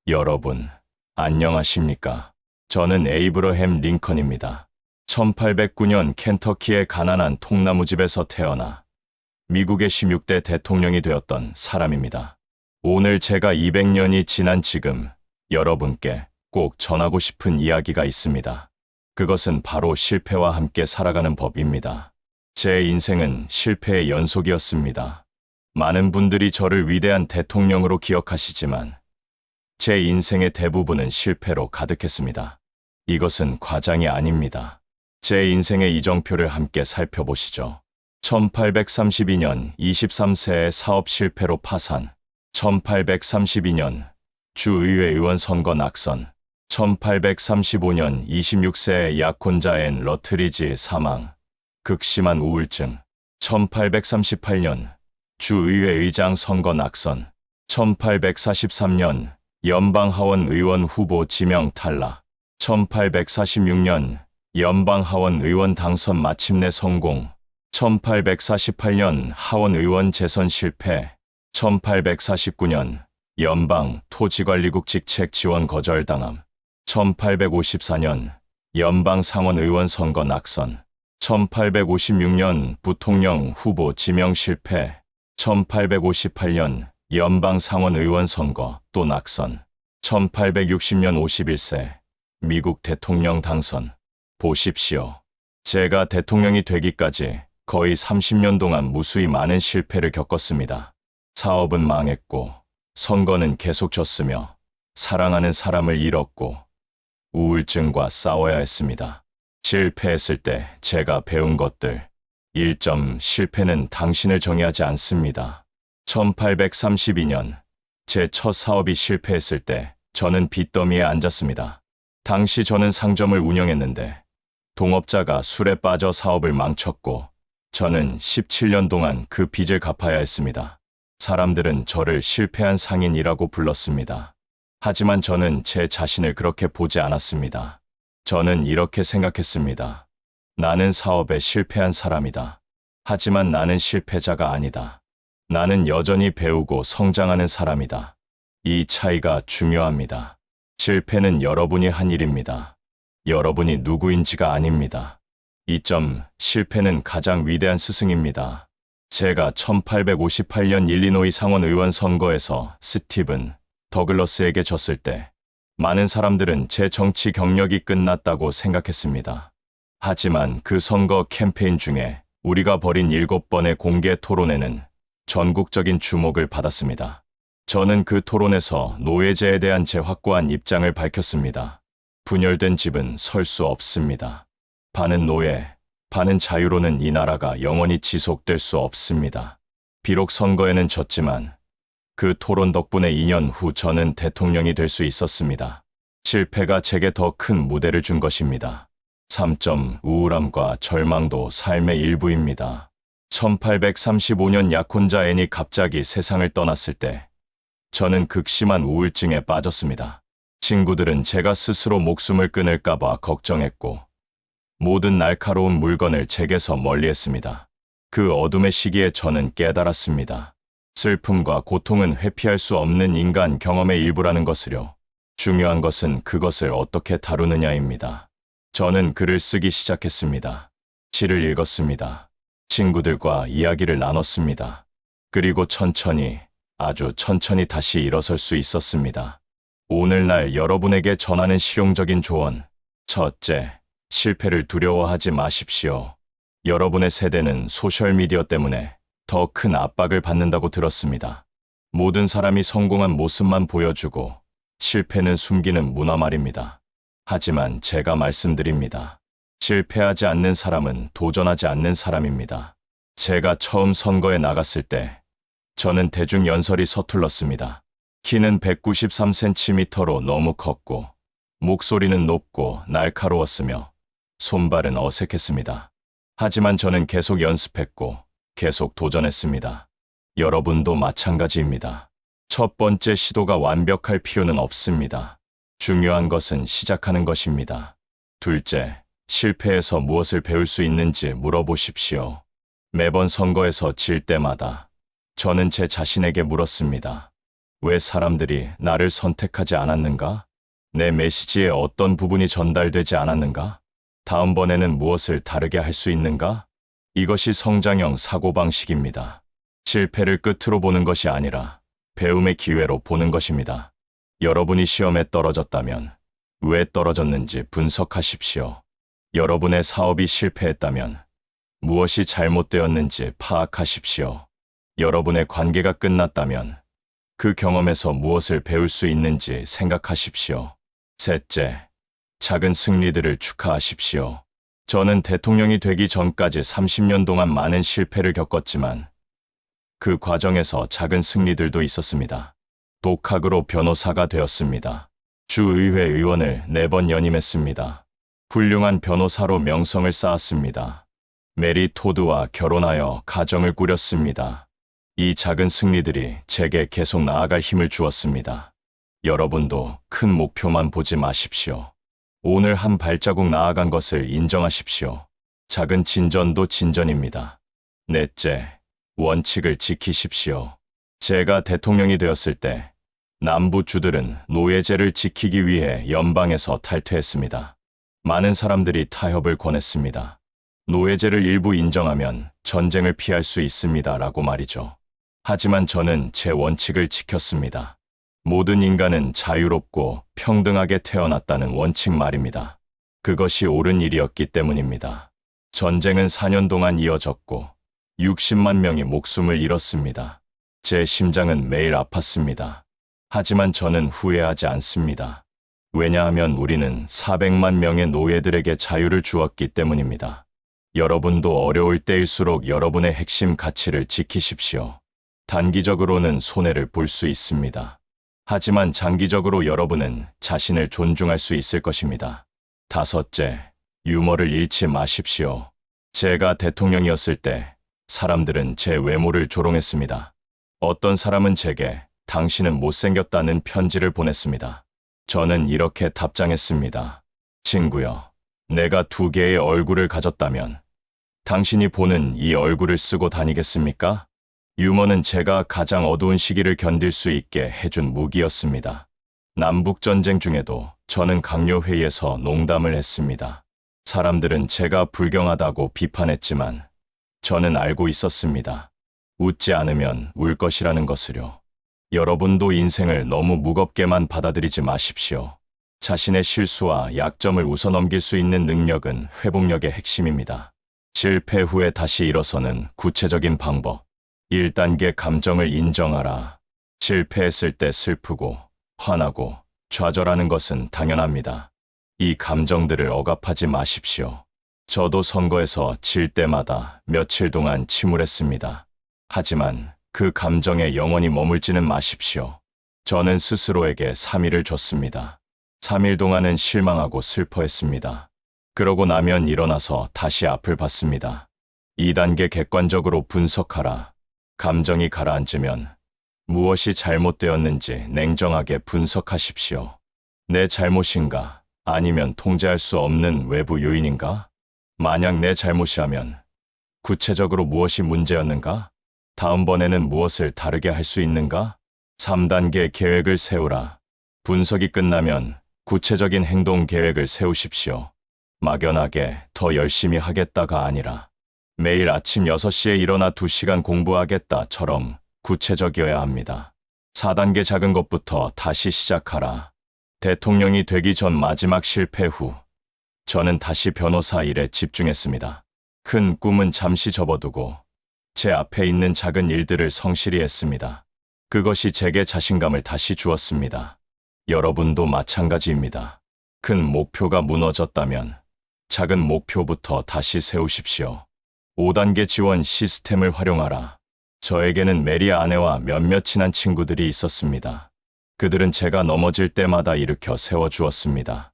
여러분, 안녕하십니까? 저는 에이브러햄 링컨입니다. 1809년 켄터키의 가난한 통나무집에서 태어나 미국의 16대 대통령이 되었던 사람입니다. 오늘 제가 200년이 지난 지금 여러분께 꼭 전하고 싶은 이야기가 있습니다. 그것은 바로 실패와 함께 살아가는 법입니다. 제 인생은 실패의 연속이었습니다. 많은 분들이 저를 위대한 대통령으로 기억하시지만 제 인생의 대부분은 실패로 가득했습니다. 이것은 과장이 아닙니다. 제 인생의 이정표를 함께 살펴보시죠. 1832년 23세의 사업 실패로 파산, 1832년 주의회 의원 선거 낙선, 1835년 26세의 약혼자 앤 러트리지 사망, 극심한 우울증, 1838년 주의회 의장 선거 낙선, 1843년 연방하원 의원 후보 지명 탈락, 1846년 연방하원 의원 당선 마침내 성공, 1848년 하원 의원 재선 실패, 1849년 연방 토지관리국 직책 지원 거절당함, 1854년 연방 상원 의원 선거 낙선, 1856년 부통령 후보 지명 실패, 1858년 연방 상원 의원 선거 또 낙선, 1860년 51세 미국 대통령 당선. 보십시오. 제가 대통령이 되기까지 거의 30년 동안 무수히 많은 실패를 겪었습니다. 사업은 망했고, 선거는 계속 졌으며, 사랑하는 사람을 잃었고, 우울증과 싸워야 했습니다. 실패했을 때 제가 배운 것들. 1점 실패는 당신을 정의하지 않습니다. 1832년 제 첫 사업이 실패했을 때 저는 빚더미에 앉았습니다. 당시 저는 상점을 운영했는데 동업자가 술에 빠져 사업을 망쳤고 저는 17년 동안 그 빚을 갚아야 했습니다. 사람들은 저를 실패한 상인이라고 불렀습니다. 하지만 저는 제 자신을 그렇게 보지 않았습니다. 저는 이렇게 생각했습니다. 나는 사업에 실패한 사람이다. 하지만 나는 실패자가 아니다. 나는 여전히 배우고 성장하는 사람이다. 이 차이가 중요합니다. 실패는 여러분이 한 일입니다. 여러분이 누구인지가 아닙니다. 2점 실패는 가장 위대한 스승입니다. 제가 1858년 일리노이 상원 의원 선거에서 스티븐 더글러스에게 졌을 때 많은 사람들은 제 정치 경력이 끝났다고 생각했습니다. 하지만 그 선거 캠페인 중에 우리가 벌인 7번의 공개 토론회는 전국적인 주목을 받았습니다. 저는 그 토론에서 노예제에 대한 제 확고한 입장을 밝혔습니다. 분열된 집은 설 수 없습니다. 반은 노예, 반은 자유로는 이 나라가 영원히 지속될 수 없습니다. 비록 선거에는 졌지만 그 토론 덕분에 2년 후 저는 대통령이 될 수 있었습니다. 실패가 제게 더 큰 무대를 준 것입니다. 3점 우울함과 절망도 삶의 일부입니다. 1835년 약혼자 앤이 갑자기 세상을 떠났을 때 저는 극심한 우울증에 빠졌습니다. 친구들은 제가 스스로 목숨을 끊을까봐 걱정했고 모든 날카로운 물건을 제게서 멀리했습니다. 그 어둠의 시기에 저는 깨달았습니다. 슬픔과 고통은 회피할 수 없는 인간 경험의 일부라는 것을요. 중요한 것은 그것을 어떻게 다루느냐입니다. 저는 글을 쓰기 시작했습니다. 시를 읽었습니다. 친구들과 이야기를 나눴습니다. 그리고 천천히, 아주 천천히 다시 일어설 수 있었습니다. 오늘날 여러분에게 전하는 실용적인 조언. 첫째, 실패를 두려워하지 마십시오. 여러분의 세대는 소셜미디어 때문에 더 큰 압박을 받는다고 들었습니다. 모든 사람이 성공한 모습만 보여주고 실패는 숨기는 문화 말입니다. 하지만 제가 말씀드립니다. 실패하지 않는 사람은 도전하지 않는 사람입니다. 제가 처음 선거에 나갔을 때 저는 대중 연설이 서툴렀습니다. 키는 193cm로 너무 컸고 목소리는 높고 날카로웠으며 손발은 어색했습니다. 하지만 저는 계속 연습했고 계속 도전했습니다. 여러분도 마찬가지입니다. 첫 번째 시도가 완벽할 필요는 없습니다. 중요한 것은 시작하는 것입니다. 둘째, 실패에서 무엇을 배울 수 있는지 물어보십시오. 매번 선거에서 질 때마다 저는 제 자신에게 물었습니다. 왜 사람들이 나를 선택하지 않았는가? 내 메시지에 어떤 부분이 전달되지 않았는가? 다음번에는 무엇을 다르게 할 수 있는가? 이것이 성장형 사고방식입니다. 실패를 끝으로 보는 것이 아니라 배움의 기회로 보는 것입니다. 여러분이 시험에 떨어졌다면 왜 떨어졌는지 분석하십시오. 여러분의 사업이 실패했다면 무엇이 잘못되었는지 파악하십시오. 여러분의 관계가 끝났다면 그 경험에서 무엇을 배울 수 있는지 생각하십시오. 셋째, 작은 승리들을 축하하십시오. 저는 대통령이 되기 전까지 30년 동안 많은 실패를 겪었지만 그 과정에서 작은 승리들도 있었습니다. 독학으로 변호사가 되었습니다. 주의회 의원을 4번 연임했습니다. 훌륭한 변호사로 명성을 쌓았습니다. 메리 토드와 결혼하여 가정을 꾸렸습니다. 이 작은 승리들이 제게 계속 나아갈 힘을 주었습니다. 여러분도 큰 목표만 보지 마십시오. 오늘 한 발자국 나아간 것을 인정하십시오. 작은 진전도 진전입니다. 넷째, 원칙을 지키십시오. 제가 대통령이 되었을 때 남부주들은 노예제를 지키기 위해 연방에서 탈퇴했습니다. 많은 사람들이 타협을 권했습니다. 노예제를 일부 인정하면 전쟁을 피할 수 있습니다. 라고 말이죠. 하지만 저는 제 원칙을 지켰습니다. 모든 인간은 자유롭고 평등하게 태어났다는 원칙 말입니다. 그것이 옳은 일이었기 때문입니다. 전쟁은 4년 동안 이어졌고 60만 명이 목숨을 잃었습니다. 제 심장은 매일 아팠습니다. 하지만 저는 후회하지 않습니다. 왜냐하면 우리는 400만 명의 노예들에게 자유를 주었기 때문입니다. 여러분도 어려울 때일수록 여러분의 핵심 가치를 지키십시오. 단기적으로는 손해를 볼 수 있습니다. 하지만 장기적으로 여러분은 자신을 존중할 수 있을 것입니다. 다섯째, 유머를 잃지 마십시오. 제가 대통령이었을 때 사람들은 제 외모를 조롱했습니다. 어떤 사람은 제게 당신은 못생겼다는 편지를 보냈습니다. 저는 이렇게 답장했습니다. 친구여, 내가 2개의 얼굴을 가졌다면 당신이 보는 이 얼굴을 쓰고 다니겠습니까? 유머는 제가 가장 어두운 시기를 견딜 수 있게 해준 무기였습니다. 남북전쟁 중에도 저는 강요회의에서 농담을 했습니다. 사람들은 제가 불경하다고 비판했지만 저는 알고 있었습니다. 웃지 않으면 울 것이라는 것을요. 여러분도 인생을 너무 무겁게만 받아들이지 마십시오. 자신의 실수와 약점을 웃어넘길 수 있는 능력은 회복력의 핵심입니다. 실패 후에 다시 일어서는 구체적인 방법. 1단계 감정을 인정하라. 실패했을 때 슬프고 화나고 좌절하는 것은 당연합니다. 이 감정들을 억압하지 마십시오. 저도 선거에서 질 때마다 며칠 동안 침울했습니다. 하지만 그 감정에 영원히 머물지는 마십시오. 저는 스스로에게 3일을 줬습니다. 3일 동안은 실망하고 슬퍼했습니다. 그러고 나면 일어나서 다시 앞을 봤습니다. 2단계 객관적으로 분석하라. 감정이 가라앉으면 무엇이 잘못되었는지 냉정하게 분석하십시오. 내 잘못인가? 아니면 통제할 수 없는 외부 요인인가? 만약 내 잘못이라면 구체적으로 무엇이 문제였는가? 다음번에는 무엇을 다르게 할 수 있는가? 3단계 계획을 세우라. 분석이 끝나면 구체적인 행동 계획을 세우십시오. 막연하게 더 열심히 하겠다가 아니라 매일 아침 6시에 일어나 2시간 공부하겠다처럼 구체적이어야 합니다. 4단계 작은 것부터 다시 시작하라. 대통령이 되기 전 마지막 실패 후 저는 다시 변호사 일에 집중했습니다. 큰 꿈은 잠시 접어두고 제 앞에 있는 작은 일들을 성실히 했습니다. 그것이 제게 자신감을 다시 주었습니다. 여러분도 마찬가지입니다. 큰 목표가 무너졌다면 작은 목표부터 다시 세우십시오. 5단계 지원 시스템을 활용하라. 저에게는 메리 아내와 몇몇 친한 친구들이 있었습니다. 그들은 제가 넘어질 때마다 일으켜 세워주었습니다.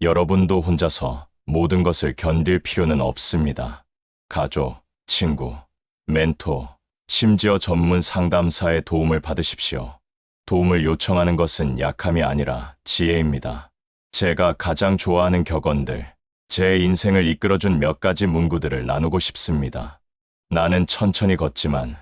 여러분도 혼자서 모든 것을 견딜 필요는 없습니다. 가족, 친구, 멘토, 심지어 전문 상담사의 도움을 받으십시오. 도움을 요청하는 것은 약함이 아니라 지혜입니다. 제가 가장 좋아하는 격언들, 제 인생을 이끌어준 몇 가지 문구들을 나누고 싶습니다. 나는 천천히 걷지만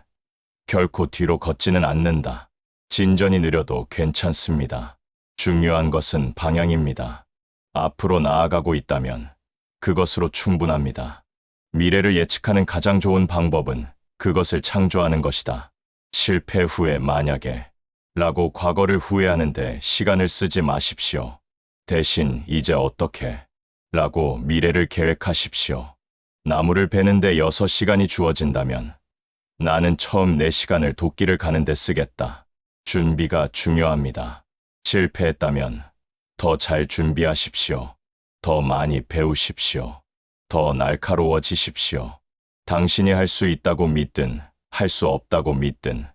결코 뒤로 걷지는 않는다. 진전이 느려도 괜찮습니다. 중요한 것은 방향입니다. 앞으로 나아가고 있다면 그것으로 충분합니다. 미래를 예측하는 가장 좋은 방법은 그것을 창조하는 것이다. 실패 후에 만약에 라고 과거를 후회하는데 시간을 쓰지 마십시오. 대신 이제 어떻게 라고 미래를 계획하십시오. 나무를 베는데 6시간이 주어진다면 나는 처음 4시간을 도끼를 가는데 쓰겠다. 준비가 중요합니다. 실패했다면 더 잘 준비하십시오. 더 많이 배우십시오. 더 날카로워지십시오. 당신이 할 수 있다고 믿든 할 수 없다고 믿든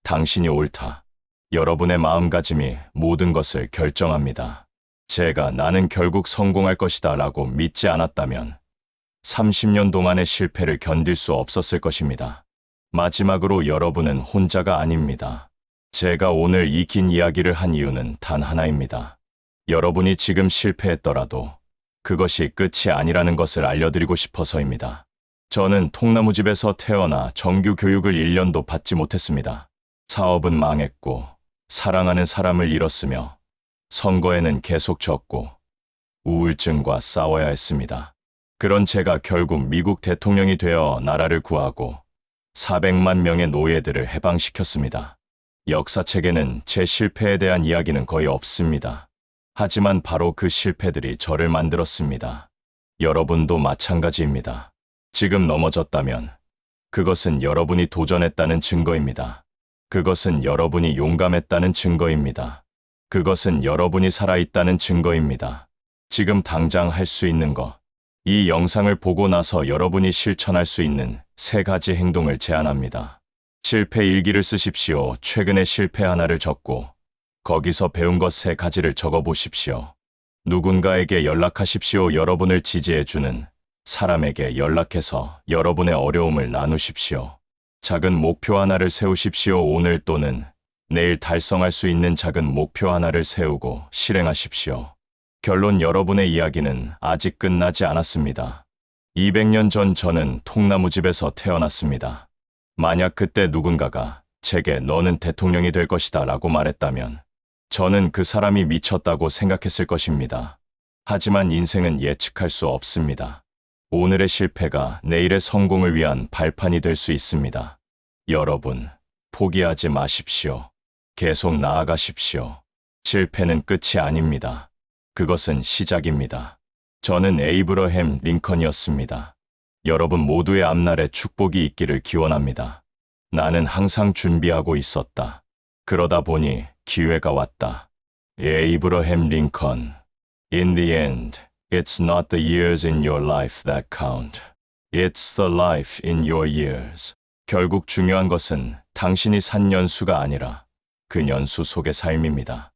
당신이 옳다. 여러분의 마음가짐이 모든 것을 결정합니다. 제가 나는 결국 성공할 것이다 라고 믿지 않았다면 30년 동안의 실패를 견딜 수 없었을 것입니다. 마지막으로 여러분은 혼자가 아닙니다. 제가 오늘 이 긴 이야기를 한 이유는 단 하나입니다. 여러분이 지금 실패했더라도 그것이 끝이 아니라는 것을 알려드리고 싶어서입니다. 저는 통나무집에서 태어나 정규 교육을 1년도 받지 못했습니다. 사업은 망했고 사랑하는 사람을 잃었으며 선거에는 계속 졌고 우울증과 싸워야 했습니다. 그런 제가 결국 미국 대통령이 되어 나라를 구하고 400만 명의 노예들을 해방시켰습니다. 역사책에는 제 실패에 대한 이야기는 거의 없습니다. 하지만 바로 그 실패들이 저를 만들었습니다. 여러분도 마찬가지입니다. 지금 넘어졌다면 그것은 여러분이 도전했다는 증거입니다. 그것은 여러분이 용감했다는 증거입니다. 그것은 여러분이 살아있다는 증거입니다. 지금 당장 할 수 있는 것. 이 영상을 보고 나서 여러분이 실천할 수 있는 3가지 행동을 제안합니다. 실패 일기를 쓰십시오. 최근의 실패 하나를 적고 거기서 배운 것 3가지를 적어보십시오. 누군가에게 연락하십시오. 여러분을 지지해주는 사람에게 연락해서 여러분의 어려움을 나누십시오. 작은 목표 하나를 세우십시오. 오늘 또는 내일 달성할 수 있는 작은 목표 하나를 세우고 실행하십시오. 결론, 여러분의 이야기는 아직 끝나지 않았습니다. 200년 전 저는 통나무집에서 태어났습니다. 만약 그때 누군가가 제게 너는 대통령이 될 것이다 라고 말했다면 저는 그 사람이 미쳤다고 생각했을 것입니다. 하지만 인생은 예측할 수 없습니다. 오늘의 실패가 내일의 성공을 위한 발판이 될 수 있습니다. 여러분, 포기하지 마십시오. 계속 나아가십시오. 실패는 끝이 아닙니다. 그것은 시작입니다. 저는 에이브러햄 링컨이었습니다. 여러분 모두의 앞날에 축복이 있기를 기원합니다. 나는 항상 준비하고 있었다. 그러다 보니 기회가 왔다. 에이브러햄 링컨. In the end, it's not the years in your life that count. It's the life in your years. 결국 중요한 것은 당신이 산 연수가 아니라 그 연수 속의 삶입니다.